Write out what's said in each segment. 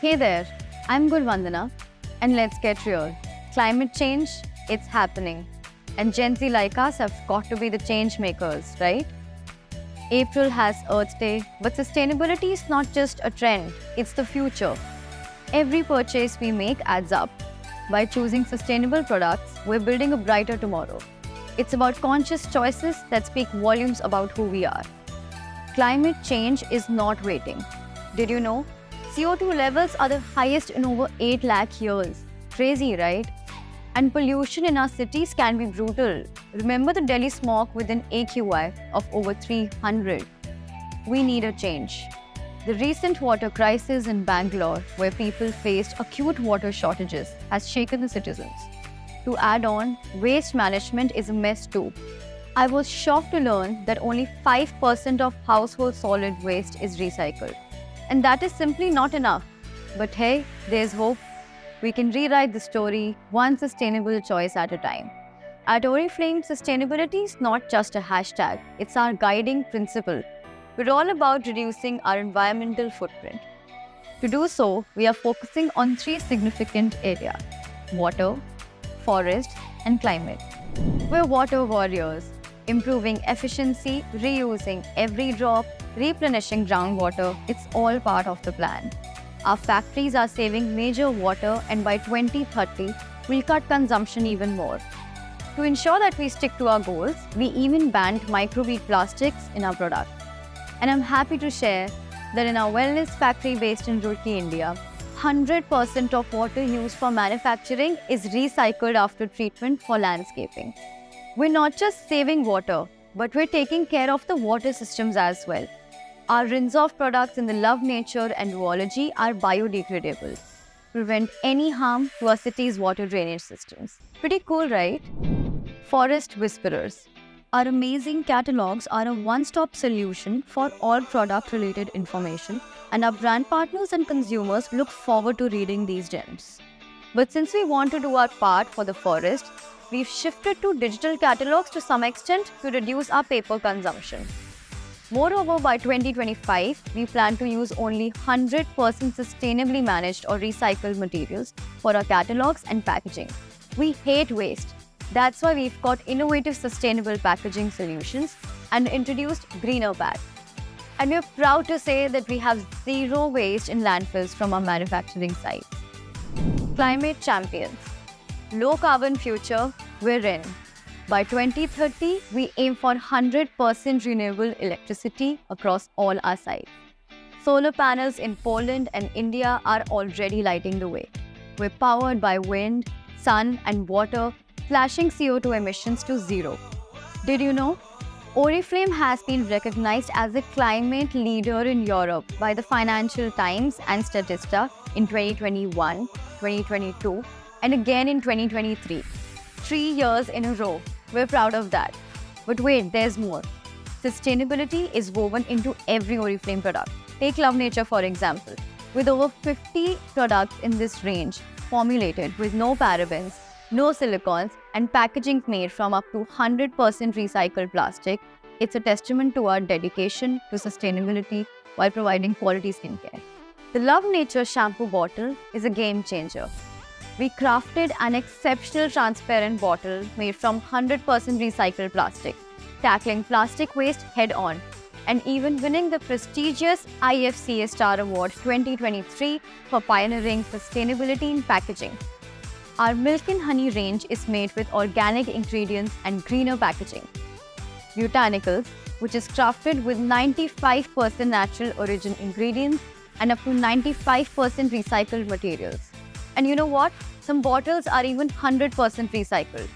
Hey there, I'm good Vandana, and let's get real. Climate change, it's happening. And Gen Z like us have got to be the change makers, right? April has Earth Day, but sustainability is not just a trend, it's the future. Every purchase we make adds up. By choosing sustainable products, we're building a brighter tomorrow. It's about conscious choices that speak volumes about who we are. Climate change is not waiting. Did you know? CO2 levels are the highest in over 8 lakh years. Crazy, right? And pollution in our cities can be brutal. Remember the Delhi smog with an AQI of over 300. We need a change. The recent water crisis in Bangalore, where people faced acute water shortages, has shaken the citizens. To add on, waste management is a mess too. I was shocked to learn that only 5% of household solid waste is recycled. And that is simply not enough. But hey, there's hope. We can rewrite the story one sustainable choice at a time. At Oriflame, sustainability is not just a hashtag, it's our guiding principle. We're all about reducing our environmental footprint. To do so, we are focusing on 3 significant areas: water, forest, and climate. We're water warriors, improving efficiency, reusing every drop, replenishing groundwater, it's all part of the plan. Our factories are saving major water, and by 2030, we'll cut consumption even more. To ensure that we stick to our goals, we even banned microbead plastics in our products. And I'm happy to share that in our wellness factory based in Roorkee, India, 100% of water used for manufacturing is recycled after treatment for landscaping. We're not just saving water, but we're taking care of the water systems as well. Our rinse-off products in the Love Nature and Duology are biodegradable, prevent any harm to our city's water drainage systems. Pretty cool, right? Forest Whisperers. Our amazing catalogs are a one-stop solution for all product-related information, and our brand partners and consumers look forward to reading these gems. But since we want to do our part for the forest, we've shifted to digital catalogs to some extent to reduce our paper consumption. Moreover, by 2025, we plan to use only 100% sustainably managed or recycled materials for our catalogs and packaging. We hate waste. That's why we've got innovative sustainable packaging solutions and introduced Greener Bag. And we're proud to say that we have zero waste in landfills from our manufacturing sites. Climate champions. Low carbon future, we're in. By 2030, we aim for 100% renewable electricity across all our sites. Solar panels in Poland and India are already lighting the way. We're powered by wind, sun, and water, slashing CO2 emissions to zero. Did you know? Oriflame has been recognized as a climate leader in Europe by the Financial Times and Statista in 2021, 2022, and again in 2023. 3 years in a row. We're proud of that. But wait, there's more. Sustainability is woven into every Oriflame product. Take Love Nature for example. With over 50 products in this range, formulated with no parabens, no silicons, and packaging made from up to 100% recycled plastic, it's a testament to our dedication to sustainability while providing quality skincare. The Love Nature shampoo bottle is a game changer. We crafted an exceptional transparent bottle made from 100% recycled plastic, tackling plastic waste head-on, and even winning the prestigious IFCA Star Award 2023 for pioneering sustainability in packaging. Our Milk and Honey range is made with organic ingredients and greener packaging. Botanicals, which is crafted with 95% natural origin ingredients and up to 95% recycled materials. And you know what? Some bottles are even 100% recycled.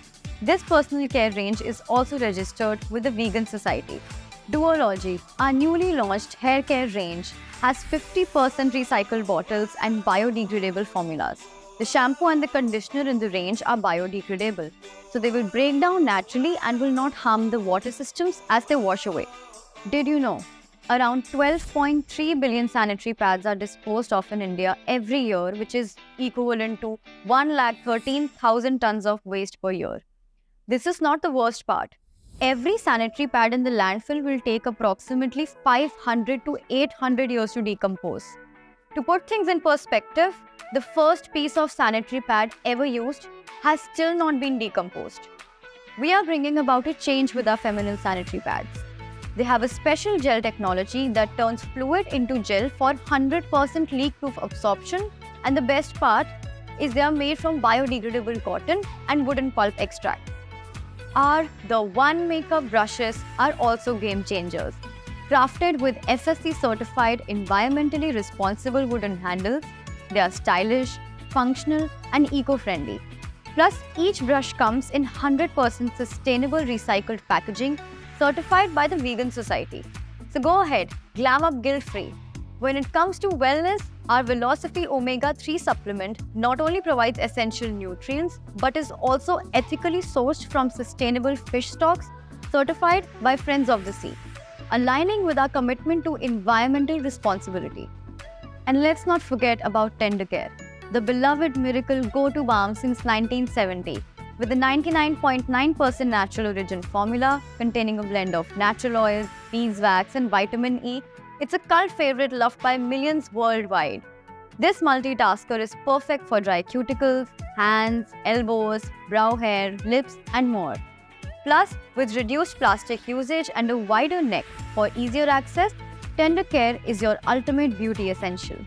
This personal care range is also registered with the Vegan Society. Duology, our newly launched hair care range, has 50% recycled bottles and biodegradable formulas. The shampoo and the conditioner in the range are biodegradable, so they will break down naturally and will not harm the water systems as they wash away. Did you know? Around 12.3 billion sanitary pads are disposed of in India every year, which is equivalent to 113,000 tons of waste per year. This is not the worst part. Every sanitary pad in the landfill will take approximately 500 to 800 years to decompose. To put things in perspective, the first piece of sanitary pad ever used has still not been decomposed. We are bringing about a change with our feminine sanitary pads. They have a special gel technology that turns fluid into gel for 100% leak-proof absorption, and the best part is they are made from biodegradable cotton and wooden pulp extract. The One Makeup brushes are also game changers. Crafted with FSC certified environmentally responsible wooden handles, they are stylish, functional, and eco-friendly. Plus, each brush comes in 100% sustainable recycled packaging certified by the Vegan Society. So go ahead, glam up guilt-free. When it comes to wellness, our Velocity Omega-3 supplement not only provides essential nutrients, but is also ethically sourced from sustainable fish stocks certified by Friends of the Sea, aligning with our commitment to environmental responsibility. And let's not forget about Tender Care, the beloved miracle go-to balm since 1970. With a 99.9% natural origin formula containing a blend of natural oils, beeswax, and vitamin E, it's a cult favorite loved by millions worldwide. This multitasker is perfect for dry cuticles, hands, elbows, brow hair, lips, and more. Plus, with reduced plastic usage and a wider neck for easier access, Tender Care is your ultimate beauty essential.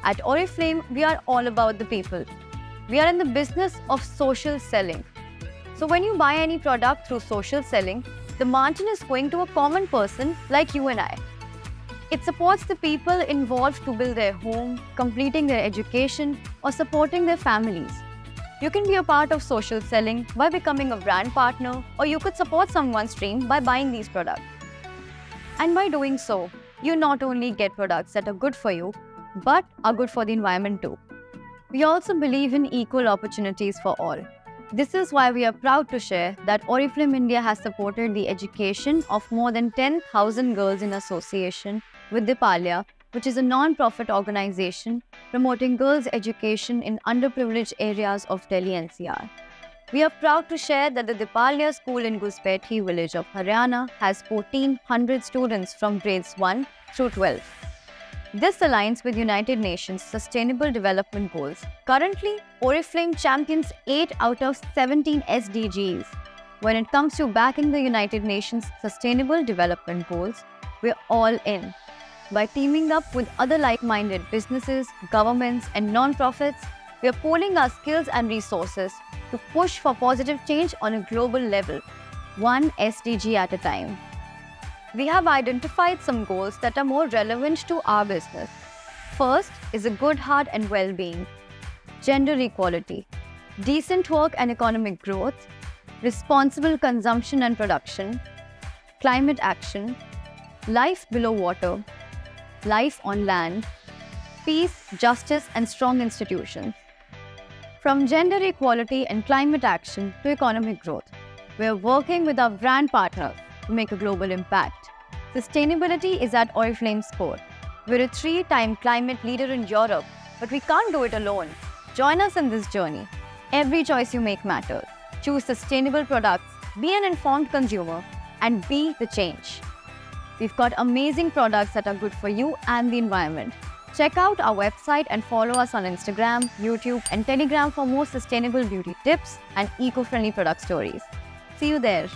At Oriflame, we are all about the people. We are in the business of social selling. So when you buy any product through social selling, the margin is going to a common person like you and I. It supports the people involved to build their home, completing their education, or supporting their families. You can be a part of social selling by becoming a brand partner, or you could support someone's dream by buying these products. And by doing so, you not only get products that are good for you, but are good for the environment too. We also believe in equal opportunities for all. This is why we are proud to share that Oriflame India has supported the education of more than 10,000 girls in association with Dipalya, which is a non-profit organization promoting girls' education in underprivileged areas of Delhi NCR. We are proud to share that the Dipalya School in Guspethi village of Haryana has 1,400 students from grades 1 through 12. This aligns with United Nations Sustainable Development Goals. Currently, Oriflame champions 8 out of 17 SDGs. When it comes to backing the United Nations Sustainable Development Goals, we're all in. By teaming up with other like-minded businesses, governments, and non-profits, we are pooling our skills and resources to push for positive change on a global level, one SDG at a time. We have identified some goals that are more relevant to our business. First is a good heart and well-being, gender equality, decent work and economic growth, responsible consumption and production, climate action, life below water, life on land, peace, justice, and strong institutions. From gender equality and climate action to economic growth, we are working with our brand partners to make a global impact. Sustainability is at Oriflame's core. We're a 3-time climate leader in Europe, but we can't do it alone. Join us in this journey. Every choice you make matters. Choose sustainable products, be an informed consumer, and be the change. We've got amazing products that are good for you and the environment. Check out our website and follow us on Instagram, YouTube, and Telegram for more sustainable beauty tips and eco-friendly product stories. See you there.